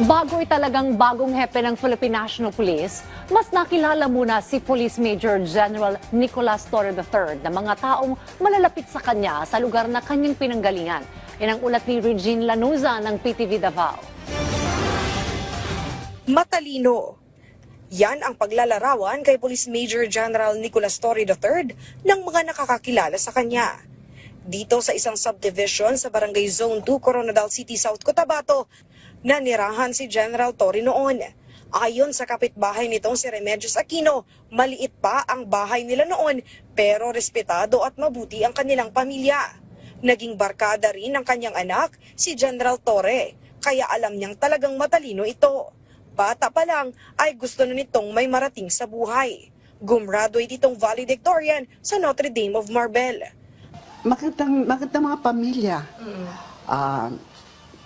Bago talagang bagong hepe ng Philippine National Police, mas nakilala muna si Police Major General Nicolas Torre III na mga taong malalapit sa kanya sa lugar na kanyang pinanggalingan. Yan ang ulat ni Regine Lanuza ng PTV Davao. Matalino. Yan ang paglalarawan kay Police Major General Nicolas Torre III ng mga nakakakilala sa kanya. Dito sa isang subdivision sa Barangay Zone 2, Coronadal City, South Cotabato, nanirahan si General Torre noon. Ayon sa kapitbahay nitong si Remedios Aquino, maliit pa ang bahay nila noon pero respetado at mabuti ang kanilang pamilya. Naging barkada rin ng kanyang anak, si General Torre, kaya alam niyang talagang matalino ito. Bata pa lang ay gusto na nitong may marating sa buhay. Gumraduate itong valedictorian sa Notre Dame of Marbel. Magandang mga pamilya.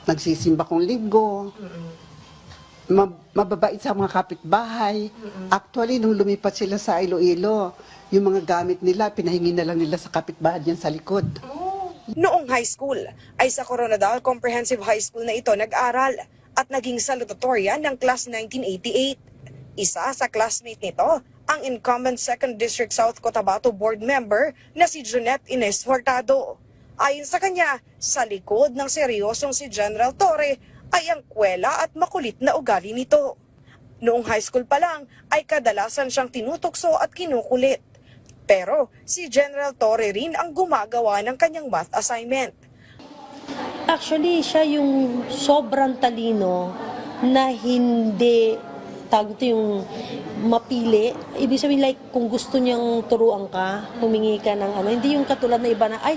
Nagsisimba kong linggo. Mababait sa mga kapitbahay. Actually, nung lumipat sila sa Iloilo, yung mga gamit nila, pinahingi na lang nila sa kapitbahay dyan sa likod. Noong high school, ay sa Coronadal Comprehensive High School na ito nag-aral at naging salutatorian ng Class 1988. Isa sa classmate nito, ang incumbent 2nd District South Cotabato Board member na si Junette Ines Hurtado. Ayon sa kanya, sa likod ng seryosong si General Torre ay ang kwela at makulit na ugali nito. Noong high school pa lang ay kadalasan siyang tinutukso at kinukulit. Pero si General Torre rin ang gumagawa ng kanyang math assignment. Actually, siya yung sobrang talino na hindi yung mapili. Ibig sabihin like kung gusto niyang turuan ka, humingi ka ng hindi yung katulad na iba na, ay,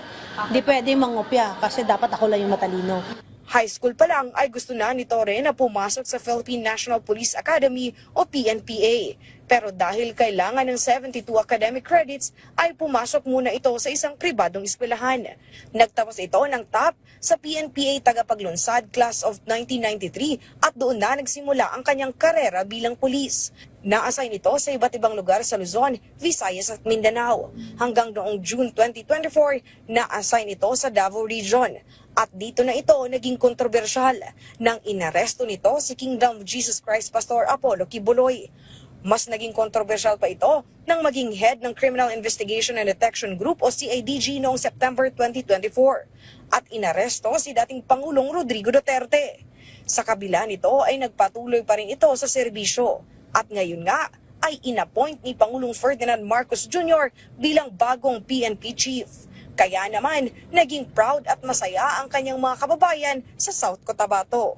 di pwede mangopya kasi dapat ako lang yung matalino. High school pa lang ay gusto na ni Torre na pumasok sa Philippine National Police Academy o PNPA. Pero dahil kailangan ng 72 academic credits, ay pumasok muna ito sa isang pribadong eskwelahan. Nagtapos ito ng top sa PNPA Tagapaglunsad Class of 1993 at doon na nagsimula ang kanyang karera bilang pulis. Na-assign ito sa iba't ibang lugar sa Luzon, Visayas at Mindanao. Hanggang noong June 2024, na-assign ito sa Davao Region. At dito na ito naging kontrobersyal nang inaresto nito si Kingdom of Jesus Christ Pastor Apollo Kibuloy. Mas naging kontrobersyal pa ito nang maging head ng Criminal Investigation and Detection Group o CIDG noong September 2024 at inaresto si dating Pangulong Rodrigo Duterte. Sa kabila nito ay nagpatuloy pa rin ito sa serbisyo at ngayon nga ay inappoint ni Pangulong Ferdinand Marcos Jr. bilang bagong PNP chief. Kaya naman, naging proud at masaya ang kanyang mga kababayan sa South Cotabato.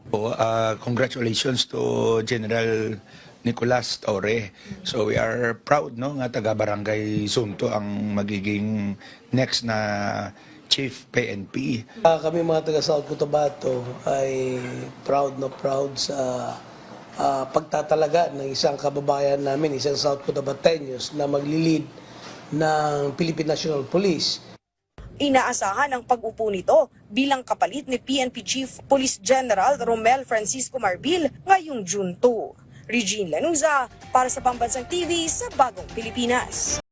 Congratulations to General Nicolas Torre. So we are proud nga taga-Barangay Zone 2 ang magiging next na Chief PNP. Kami mga taga-South Cotabato ay proud sa pagtatalaga ng isang kababayan namin, isang South Cotabateños na maglilid ng Philippine National Police. Inaasahan ang pag-upo nito bilang kapalit ni PNP Chief Police General Romel Francisco Marbil ngayong June 2. Regine Lanuza para sa Pambansang TV sa Bagong Pilipinas.